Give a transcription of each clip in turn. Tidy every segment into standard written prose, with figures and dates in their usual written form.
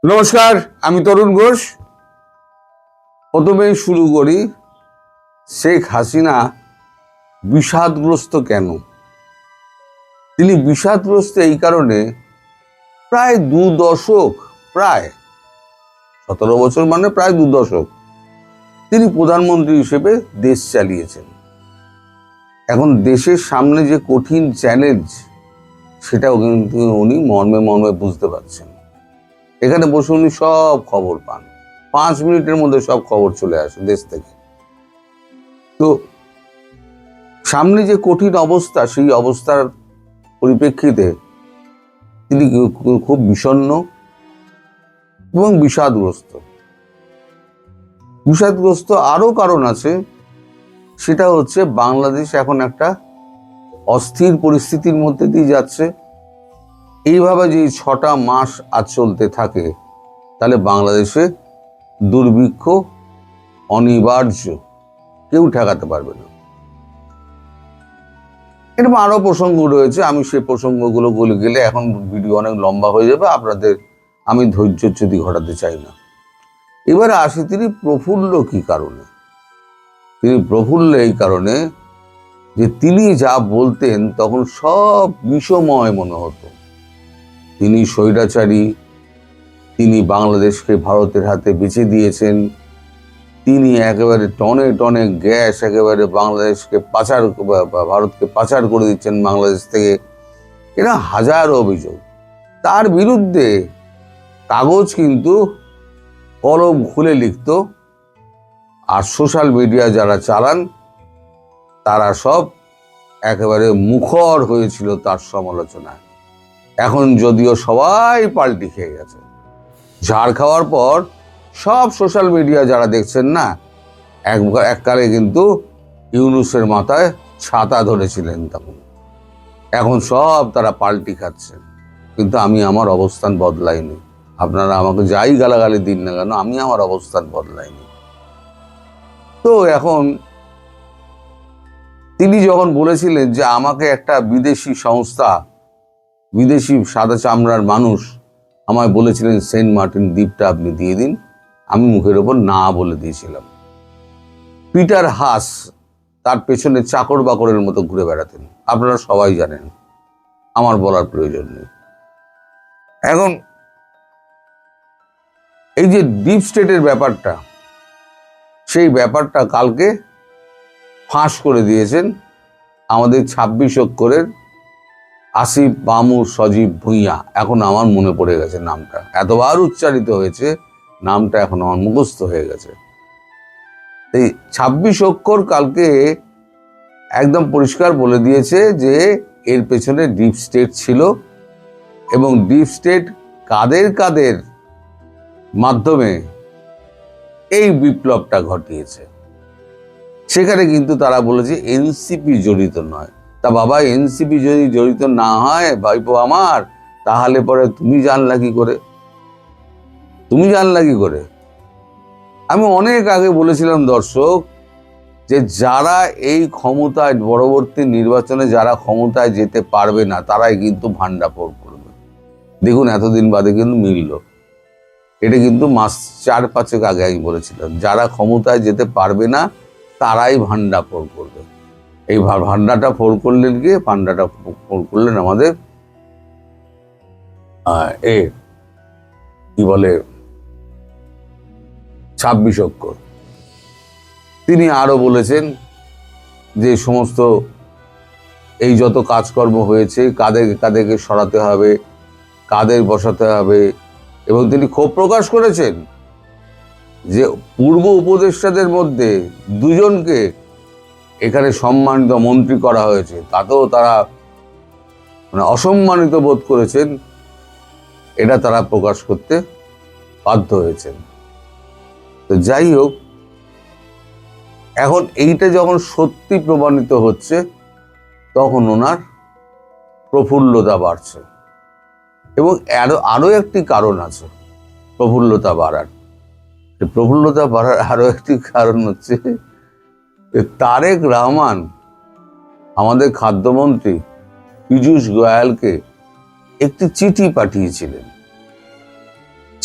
নমস্কার, আমি তরুণ ঘোষ। প্রথমেই শুরু করি, শেখ হাসিনা বিষাদগ্রস্ত কেন? তিনি বিষাদগ্রস্ত এই কারণে, প্রায় 2 দশক, প্রায় 17 বছর মানে প্রায় 2 দশক তিনি প্রধানমন্ত্রী হিসেবে দেশ চালিয়েছেন। এখন দেশের সামনে যে কঠিন চ্যালেঞ্জ, সেটাও কিন্তু উনি মর্মে মর্মে বুঝতে পারছেন। এখানে বসে উনি সব খবর পান, 5 মিনিটের মধ্যে সব খবর চলে আসে দেশ থেকে। তো সামনে যে কঠিন অবস্থা, সেই অবস্থার পরিপ্রেক্ষিতে তিনি খুব বিষণ্ণ এবং বিষাদগ্রস্ত আরো কারণ আছে। সেটা হচ্ছে, বাংলাদেশ এখন একটা অস্থির পরিস্থিতির মধ্যে দিয়ে যাচ্ছে। এইভাবে যে 6টা মাস আজ চলতে থাকে, তাহলে বাংলাদেশে দুর্ভিক্ষ অনিবার্য, কেউ ঠেকাতে পারবে না। এরকম আরো প্রসঙ্গ রয়েছে, আমি সেই প্রসঙ্গগুলো বলে গেলে এখন ভিডিও অনেক লম্বা হয়ে যাবে, আপনাদের আমি ধৈর্যচ্যুতি ঘটাতে চাই না। এবারে আসি, তিনি প্রফুল্ল কি কারণে? তিনি প্রফুল্ল এই কারণে যে তিনি যা বলতেন তখন সব বিষময় মনে হতো। তিনি স্বৈরাচারী, তিনি বাংলাদেশকে ভারতের হাতে বেচে দিয়েছেন, তিনি একেবারে টনে টনে গ্যাস একেবারে বাংলাদেশকে ভারতকে পাচার করে দিচ্ছেন বাংলাদেশ থেকে। এরা হাজার অভিযোগ তার বিরুদ্ধে। কাগজ কিন্তু কলম খুলে লিখত, আর সোশ্যাল মিডিয়া যারা চালান তারা সব একেবারে মুখর হয়েছিল তার সমালোচনায়। এখন যদিও সবাই পাল্টি খেয়ে গেছে, ঝাড় খাওয়ার পর সব সোশ্যাল মিডিয়া যারা দেখছেন না, এককালে কিন্তু ইউনূসের মাথায় ছাতা ধরেছিলেন তখন, এখন সব তারা পাল্টি খাচ্ছেন। কিন্তু আমি আমার অবস্থান বদলাইনি। আপনারা আমাকে যাই গালাগালি দিন না কেন, আমি আমার অবস্থান বদলাইনি। তো এখন তিনি যখন বলেছিলেন যে আমাকে একটা বিদেশি সংস্থা, বিদেশি সাদা চামড়ার মানুষ আমায় বলেছিলেন সেন্ট মার্টিন দ্বীপটা আপনি দিয়ে দিন, আমি মুখের ওপর না বলে দিয়েছিলাম। পিটার হাস তার পেছনে চাকর বাকরের মতো ঘুরে বেড়াতেন, আপনারা সবাই জানেন, আমার বলার প্রয়োজন নেই। এখন এই যে ডিপ স্টেটের ব্যাপারটা, সেই ব্যাপারটা কালকে ফাঁস করে দিয়েছেন আমাদের 26 অক্ষরের আসিফ মামুর সজীব ভুঁইয়া। এখন আমার মনে পড়ে গেছে নামটা, এতবার উচ্চারিত হয়েছে, নামটা এখন আমার মুখস্থ হয়ে গেছে। এই 26 অক্ষর কালকে একদম পরিষ্কার বলে দিয়েছে যে এর পেছনে ডিপ স্টেট ছিল, এবং ডিপ স্টেট কাদের কাদের মাধ্যমে এই বিপ্লবটা ঘটিয়েছে। সেখানে কিন্তু তারা বলেছে এনসিপি জড়িত নয়। তা বাবা, এনসিপি যদি জড়িত না হয় ভাইপো আমার, তাহলে পরে তুমি জানলা কি করে? আমি অনেক আগে বলেছিলাম দর্শক, যে যারা এই ক্ষমতায়, পরবর্তী নির্বাচনে যারা ক্ষমতায় যেতে পারবে না, তারাই কিন্তু ভান্ডাফোড় করবে। দেখুন, এতদিন বাদে কিন্তু মিলল। এটা কিন্তু মাস 4-5 আগে আমি বলেছিলাম, যারা ক্ষমতায় যেতে পারবে না তারাই ভান্ডাফোড় করবে। এই ভান্ডাটা ফোড় করলেন আমাদের কি বলে 26 অক্ষর। তিনি আরো বলেছেন যে সমস্ত এই যত কাজকর্ম হয়েছে, কাদেরকে সরাতে হবে, কাদের বসাতে হবে, এবং তিনি ক্ষোভ প্রকাশ করেছেন যে পূর্ব উপদেষ্টাদের মধ্যে 2 জনকে এখানে সম্মানিত মন্ত্রী করা হয়েছে, তাতেও তারা অসম্মানিত বোধ করেছেন। এটা তারা প্রকাশ করতে বাধ্য হয়েছেন। তো যাই হোক, এখন এইটা যখন সত্যি প্রমাণিত হচ্ছে, তখন ওনার প্রফুল্লতা বাড়ছে। এবং আরো একটি কারণ আছে প্রফুল্লতা বাড়ার। আরো একটি কারণ হচ্ছে, তারেক রহমান আমাদের খাদ্যমন্ত্রী পীযূষ গোয়ালকে একটি চিঠি পাঠিয়েছিলেন।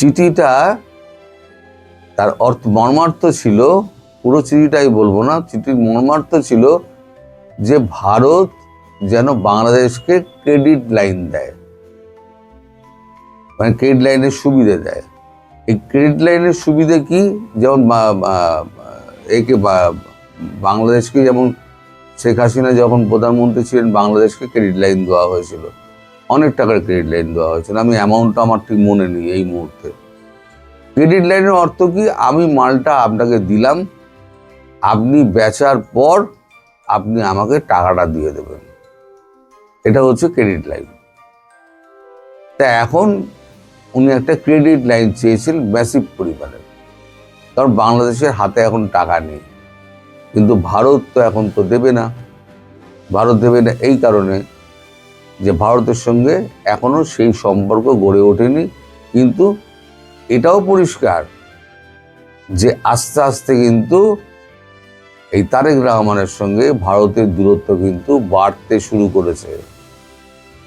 চিঠিটা তার মর্মার্থ ছিল, পুরো চিঠিটাই বলবো না, চিঠির মর্মার্থ ছিল যে ভারত যেন বাংলাদেশকে ক্রেডিট লাইন দেয়, মানে ক্রেডিট লাইনের সুবিধে দেয়। এই ক্রেডিট লাইনের সুবিধে কি, যেমন বাংলাদেশকে, যেমন শেখ হাসিনা যখন প্রধানমন্ত্রী ছিলেন বাংলাদেশকে ক্রেডিট লাইন দেওয়া হয়েছিল, অনেক টাকার ক্রেডিট লাইন দেওয়া হয়েছিল, আমি অ্যামাউন্টটা আমার ঠিক মনে নেই এই মুহূর্তে। ক্রেডিট লাইনের অর্থ কি, আমি মালটা আপনাকে দিলাম, আপনি বেচার পর আপনি আমাকে টাকাটা দিয়ে দেবেন, এটা হচ্ছে ক্রেডিট লাইন। তা এখন উনি একটা ক্রেডিট লাইন চেয়েছেন ম্যাসিভ পরিমাণে, কারণ বাংলাদেশের হাতে এখন টাকা নেই। কিন্তু ভারত তো এখন তো দেবে না, ভারত দেবে না এই কারণে যে ভারতের সঙ্গে এখনো সেই সম্পর্ক গড়ে ওঠেনি। কিন্তু এটাও পরিষ্কার যে আস্তে আস্তে কিন্তু এই তারেক রহমানের সঙ্গে ভারতের দূরত্ব কিন্তু বাড়তে শুরু করেছে।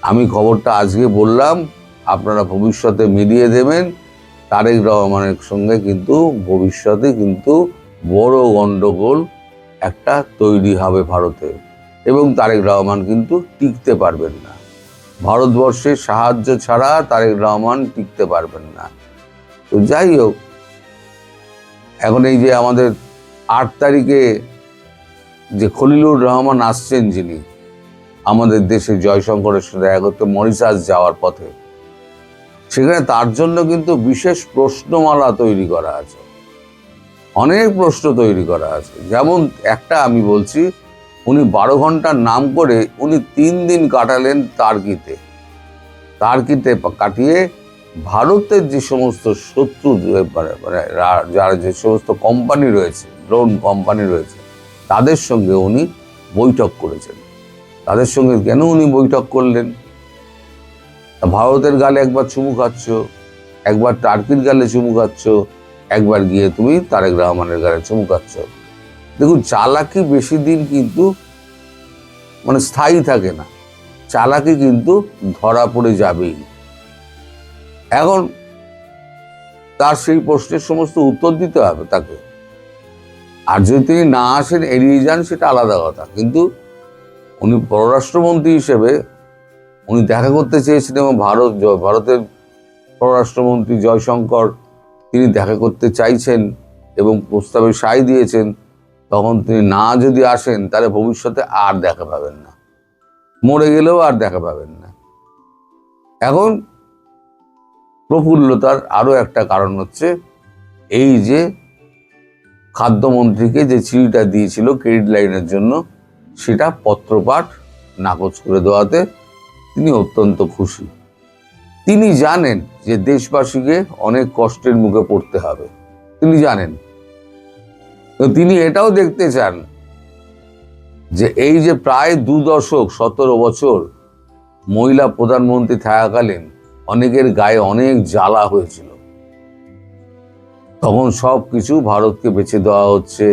আমি খবরটা আজকে বললাম, আপনারা ভবিষ্যতে মিলিয়ে দেবেন, তারেক রহমানের সঙ্গে কিন্তু ভবিষ্যতে কিন্তু বড় গন্ডগোল একটা তৈরি হবে ভারতে, এবং তারেক রহমান কিন্তু টিকতে পারবেন না। ভারতবর্ষের সাহায্য ছাড়া তারেক রহমান টিকতে পারবেন না। তো যাই হোক, এখন এই যে আমাদের 8 তারিখে যে খলিলুর রহমান আসছেন, যিনি আমাদের দেশে জয়শঙ্করের সাথে দেখা করতে মরিশাস যাওয়ার পথে, সেখানে তার জন্য কিন্তু বিশেষ প্রশ্নমালা তৈরি করা আছে, অনেক প্রশ্ন তৈরি করা আছে। যেমন একটা আমি বলছি, উনি 12 ঘন্টার নাম করে উনি 3 দিন কাটালেন তার্কিতে কাটিয়ে ভারতের যে সমস্ত শত্রু, যারা যে সমস্ত কোম্পানি রয়েছে, ড্রোন কোম্পানি রয়েছে, তাদের সঙ্গে উনি বৈঠক করেছেন। তাদের সঙ্গে কেন উনি বৈঠক করলেন? ভারতের গালে একবার চুমু খাচ্ছ, একবার টার্কির গালে চুমু খাচ্ছ, একবার গিয়ে তুমি তারেক রহমানের গালে চুমু খাচ্ছ। দেখুন, চালাকি বেশি দিন কিন্তু মানে স্থায়ী থাকে না, চালাকি কিন্তু ধরা পড়ে যাবেই। এখন তার সেই প্রশ্নের সমস্ত উত্তর দিতে হবে তাকে, আর যদি তিনি না আসেন, এড়িয়ে যান, সেটা আলাদা কথা। কিন্তু উনি পররাষ্ট্রমন্ত্রী হিসেবে উনি দেখা করতে চেয়েছিলেন, এবং ভারতের পররাষ্ট্রমন্ত্রী জয়শঙ্কর তিনি দেখা করতে চাইছেন এবং প্রস্তাবে সায় দিয়েছেন। তখন তিনি না যদি আসেন, তাহলে ভবিষ্যতে আর দেখা পাবেন না, মরে গেলেও আর দেখা পাবেন না। এখন প্রফুল্লতার আরো একটা কারণ হচ্ছে এই যে খাদ্যমন্ত্রীকে যে চিঠিটা দিয়েছিল ক্রেডিট লাইনের জন্য, সেটা পত্রপাঠ নাকচ করে দেওয়াতে তিনি অত্যন্ত খুশি। তিনি জানেন যে দেশবাসীকে অনেক কষ্টের মুখে পড়তে হবে, তিনি জানেন। তো তিনি এটাও দেখতে চান যে এই যে প্রায় 2 দশক 17 বছর মহিলা প্রধানমন্ত্রী থাকাকালীন অনেকের গায়ে অনেক জ্বালা হয়েছিল, তখন সব কিছু ভারতকে বেছে দেওয়া হচ্ছে।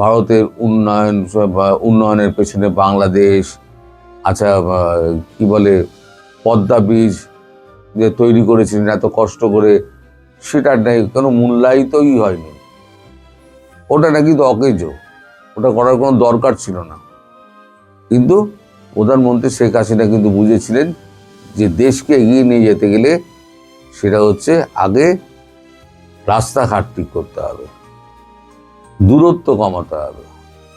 ভারতের উন্নয়নের পেছনে বাংলাদেশ, আচ্ছা কি বলে, পদ্মা ব্রিজ যে তৈরি করেছিলেন এত কষ্ট করে, সেটা নেই, কোনো মূল্যায়িতই হয়নি। ওটা নাকি তো অকেজো, ওটা করার কোনো দরকার ছিল না। কিন্তু প্রধানমন্ত্রী শেখ হাসিনা কিন্তু বুঝেছিলেন যে দেশকে এগিয়ে নিয়ে যেতে গেলে সেটা হচ্ছে আগে রাস্তাঘাট ঠিক করতে হবে, দূরত্ব কমাতে হবে,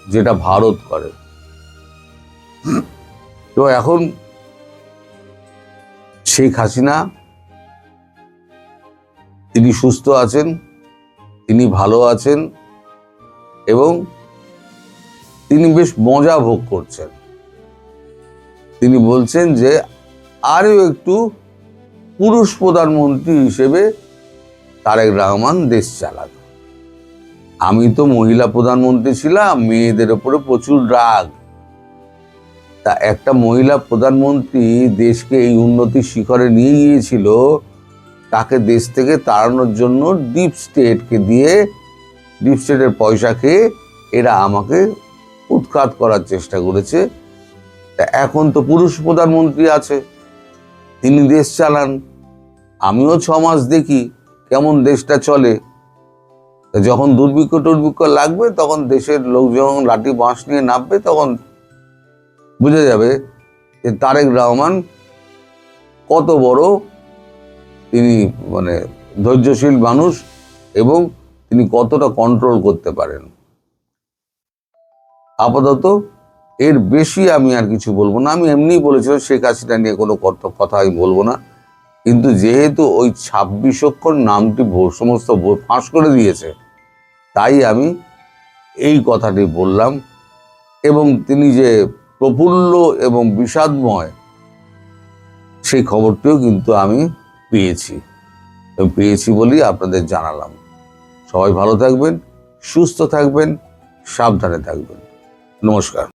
যেটা ভারত করে। তো এখন শেখ হাসিনা তিনি সুস্থ আছেন, তিনি ভালো আছেন, এবং তিনি বেশ মজা ভোগ করছেন। তিনি বলছেন যে আরও একটু পুরুষ প্রধানমন্ত্রী হিসেবে তারেক রহমান দেশ চালাত। আমি তো মহিলা প্রধানমন্ত্রী ছিলাম, মেয়েদের ওপরে প্রচুর রাগ। তা একটা মহিলা প্রধানমন্ত্রী দেশকে এই উন্নতির শিখরে নিয়ে গিয়েছিল, তাকে দেশ থেকে তাড়ানোর জন্য ডিপ স্টেটের পয়সা খেয়ে এরা আমাকে উৎখাত করার চেষ্টা করেছে। তা এখন তো পুরুষ প্রধানমন্ত্রী আছে, তিনি দেশ চালান, আমিও 6 মাস দেখি কেমন দেশটা চলে। যখন দুর্ভিক্ষ টুর্ভিক্ষ লাগবে তখন দেশের লোক যখন লাঠি বাঁশ নিয়ে নামবে তখন বুঝে যাবে যে তারেক রহমান কত বড় তিনি মানে ধৈর্যশীল মানুষ এবং তিনি কতটা কন্ট্রোল করতে পারেন। আপাতত এর বেশি আমি আর কিছু বলবো না। আমি এমনিই বলেছিলাম শেখ হাসিনা নিয়ে কোনো কথা আমি বলবো না, কিন্তু যেহেতু ওই 26 অক্ষর নামটি সমস্ত ফাঁস করে দিয়েছে, তাই আমি এই কথাটি বললাম। এবং তিনি যে প্রফুল্ল এবং বিষাদময় সেই খবরটিও কিন্তু আমি পেয়েছি বলেই আপনাদের জানালাম। সবাই ভালো থাকবেন, সুস্থ থাকবেন, সাবধানে থাকবেন। নমস্কার।